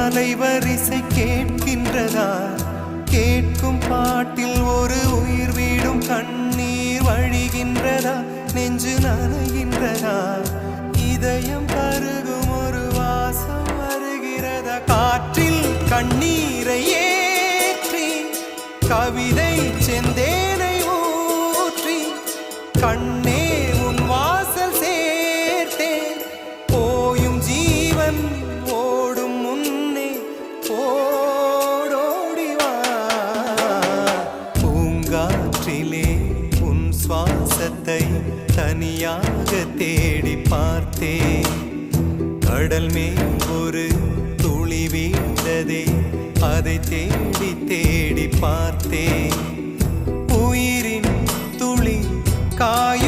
அலைவரிசை கேட்கின்றதா? கேட்கும் பாட்டில் ஒரு உயிர் வீடும் கண்ணீர் வழிகின்றதா? நெஞ்சு நனைகின்றதா? இதயம் கருகும் ஒரு வாசம் வருகிறதா? காற்றில் கண்ணீரை ஏற்றி கவிதை செந்தேனை ஊற்றி கண்ணே உன் வாசல் சேர்த்தேன். போயும் ஜீவன் ஓடும் முன்னே ஓடோடிவா. பூங்காற்றிலே உன் சுவாசத்தை தனியாக தேடி பார்த்தேன். கடல் மேல் ஒரு துளி வீழ்ந்ததே, அதை தேடி தேடி பார்த்தேன். உயிரின் துளி காய